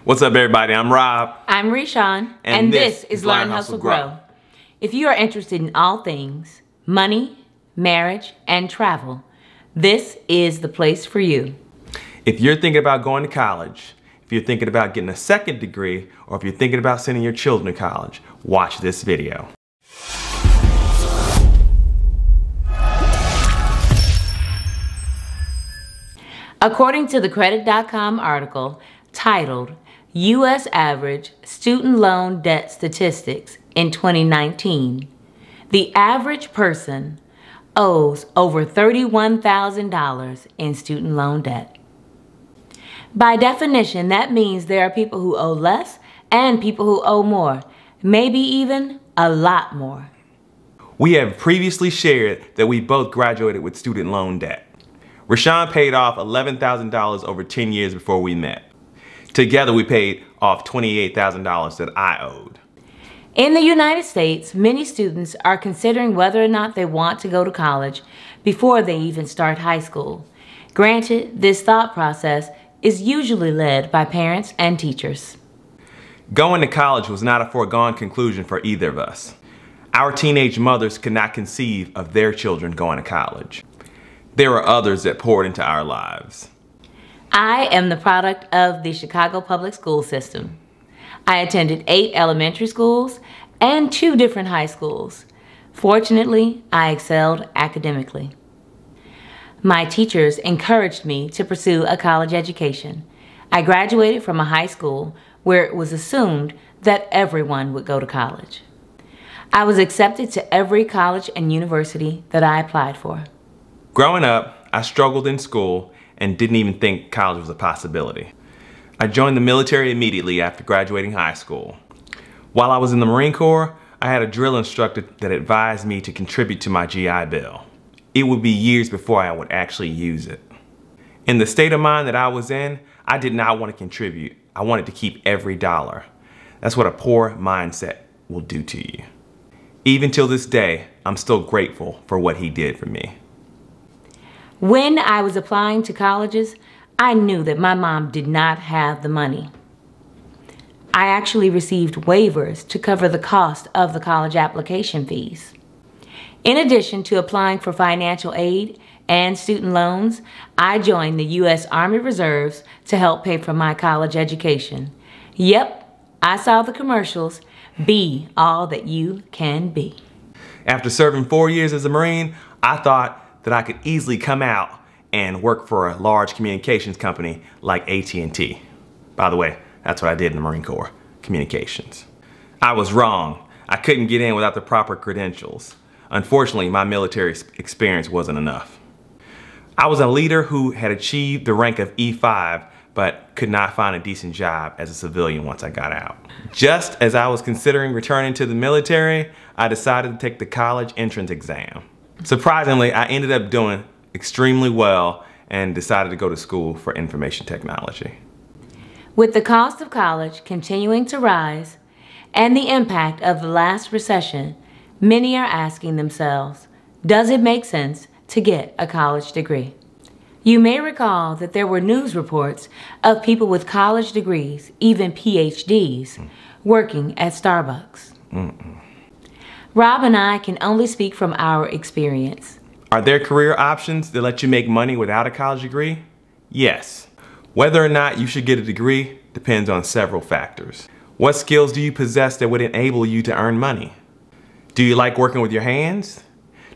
What's up, everybody? I'm Rob. I'm Reshawn, and this is Learn, Hustle, Grow. If you are interested in all things money, marriage, and travel, this is the place for you. If you're thinking about going to college, if you're thinking about getting a second degree, or if you're thinking about sending your children to college, watch this video. According to the Credit.com article titled U.S. Average Student Loan Debt Statistics in 2019, the average person owes over $31,000 in student loan debt. By definition, that means there are people who owe less and people who owe more, maybe even a lot more. We have previously shared that we both graduated with student loan debt. Reshawn paid off $11,000 over 10 years before we met. Together we paid off $28,000 that I owed. In the United States, many students are considering whether or not they want to go to college before they even start high school. Granted, this thought process is usually led by parents and teachers. Going to college was not a foregone conclusion for either of us. Our teenage mothers could not conceive of their children going to college. There were others that poured into our lives. I am the product of the Chicago public school system. I attended 8 elementary schools and 2 different high schools. Fortunately, I excelled academically. My teachers encouraged me to pursue a college education. I graduated from a high school where it was assumed that everyone would go to college. I was accepted to every college and university that I applied for. Growing up, I struggled in school and didn't even think college was a possibility. I joined the military immediately after graduating high school. While I was in the Marine Corps, I had a drill instructor that advised me to contribute to my GI Bill. It would be years before I would actually use it. In the state of mind that I was in, I did not want to contribute. I wanted to keep every dollar. That's what a poor mindset will do to you. Even till this day, I'm still grateful for what he did for me. When I was applying to colleges, I knew that my mom did not have the money. I actually received waivers to cover the cost of the college application fees. In addition to applying for financial aid and student loans, I joined the U.S. Army Reserves to help pay for my college education. Yep, I saw the commercials, be all that you can be. After serving 4 years as a Marine, I thought that I could easily come out and work for a large communications company like AT&T. By the way, that's what I did in the Marine Corps, communications. I was wrong. I couldn't get in without the proper credentials. Unfortunately, my military experience wasn't enough. I was a leader who had achieved the rank of E5, but could not find a decent job as a civilian once I got out. Just as I was considering returning to the military, I decided to take the college entrance exam. Surprisingly, I ended up doing extremely well and decided to go to school for information technology. With the cost of college continuing to rise and the impact of the last recession, many are asking themselves, does it make sense to get a college degree? You may recall that there were news reports of people with college degrees, even PhDs, working at Starbucks. Rob and I can only speak from our experience. Are there career options that let you make money without a college degree? Yes. Whether or not you should get a degree depends on several factors. What skills do you possess that would enable you to earn money? Do you like working with your hands?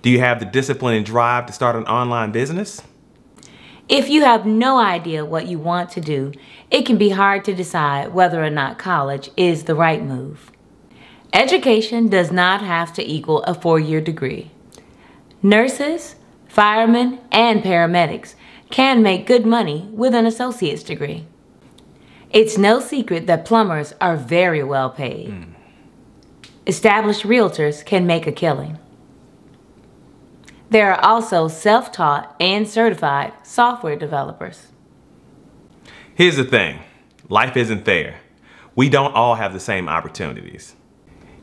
Do you have the discipline and drive to start an online business? If you have no idea what you want to do, it can be hard to decide whether or not college is the right move. Education does not have to equal a 4-year degree. Nurses, firemen, and paramedics can make good money with an associate's degree. It's no secret that plumbers are very well paid. Established realtors can make a killing. There are also self-taught and certified software developers. Here's the thing, life isn't fair. We don't all have the same opportunities.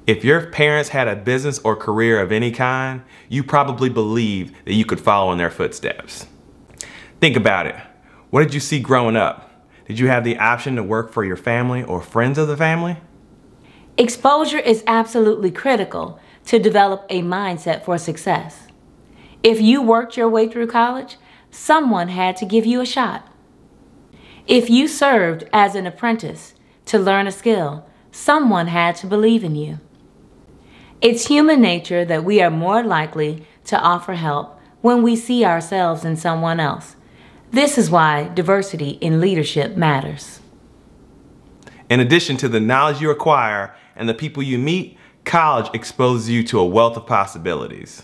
If your parents had a business or career of any kind, you probably believe that you could follow in their footsteps. Think about it. What did you see growing up? did you have the option to work for your family or friends of the family? Exposure is absolutely critical to develop a mindset for success. If you worked your way through college, someone had to give you a shot. If you served as an apprentice to learn a skill, someone had to believe in you. It's human nature that we are more likely to offer help when we see ourselves in someone else. This is why diversity in leadership matters. In addition to the knowledge you acquire and the people you meet, college exposes you to a wealth of possibilities.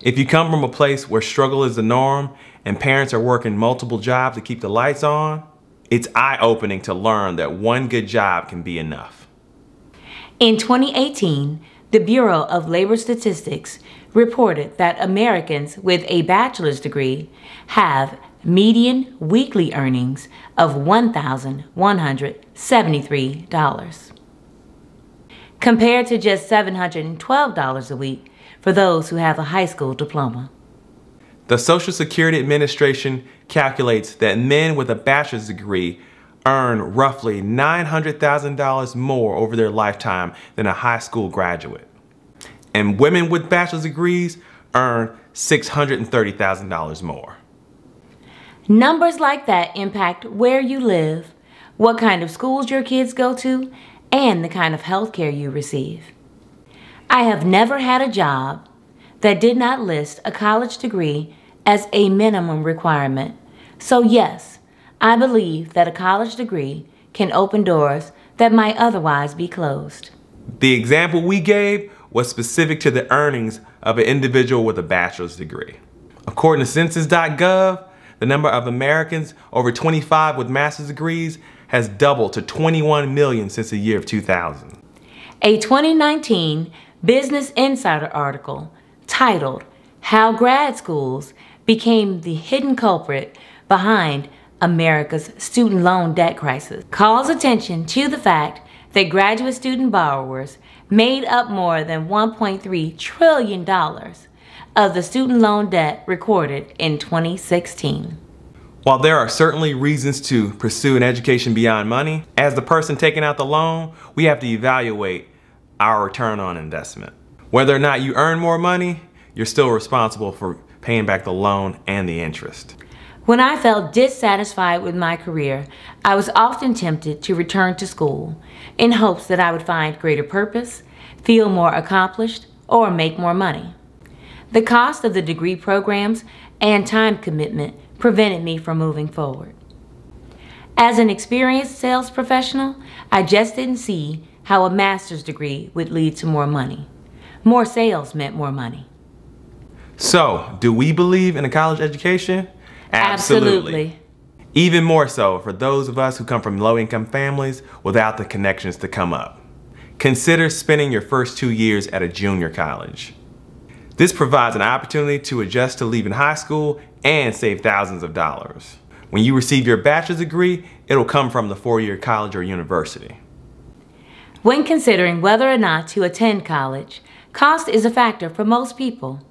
If you come from a place where struggle is the norm and parents are working multiple jobs to keep the lights on, it's eye-opening to learn that one good job can be enough. In 2018, the Bureau of Labor Statistics reported that Americans with a bachelor's degree have median weekly earnings of $1,173, compared to just $712 a week for those who have a high school diploma. The Social Security Administration calculates that men with a bachelor's degree earn roughly $900,000 more over their lifetime than a high school graduate. And women with bachelor's degrees earn $630,000 more. Numbers like that impact where you live, what kind of schools your kids go to, and the kind of health care you receive. I have never had a job that did not list a college degree as a minimum requirement. So yes, I believe that a college degree can open doors that might otherwise be closed. The example we gave was specific to the earnings of an individual with a bachelor's degree. According to Census.gov, the number of Americans over 25 with master's degrees has doubled to 21 million since the year of 2000. A 2019 Business Insider article titled "How Grad Schools Became the Hidden Culprit Behind America's Student Loan Debt Crisis" calls attention to the fact that graduate student borrowers made up more than $1.3 trillion of the student loan debt recorded in 2016. While there are certainly reasons to pursue an education beyond money, as the person taking out the loan, we have to evaluate our return on investment. Whether or not you earn more money, you're still responsible for paying back the loan and the interest. When I felt dissatisfied with my career, I was often tempted to return to school in hopes that I would find greater purpose, feel more accomplished, or make more money. The cost of the degree programs and time commitment prevented me from moving forward. As an experienced sales professional, I just didn't see how a master's degree would lead to more money. More sales meant more money. So, do we believe in a college education? Absolutely. Even more so for those of us who come from low-income families without the connections to come up. Consider spending your first 2 years at a junior college. This provides an opportunity to adjust to leaving high school and save thousands of dollars. When you receive your bachelor's degree, it'll come from the 4-year college or university. When considering whether or not to attend college, cost is a factor for most people.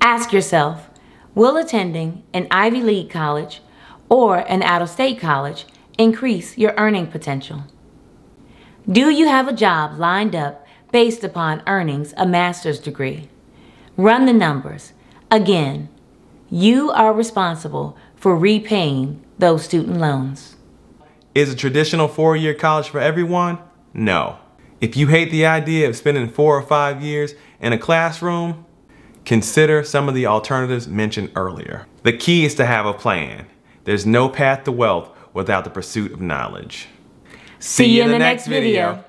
Ask yourself, will attending an Ivy League college or an out-of-state college increase your earning potential? Do you have a job lined up based upon earning a master's degree? Run the numbers. Again, you are responsible for repaying those student loans. Is a traditional 4-year college for everyone? No. If you hate the idea of spending 4 or 5 years in a classroom, consider some of the alternatives mentioned earlier. The key is to have a plan. There's no path to wealth without the pursuit of knowledge. See you in the next video.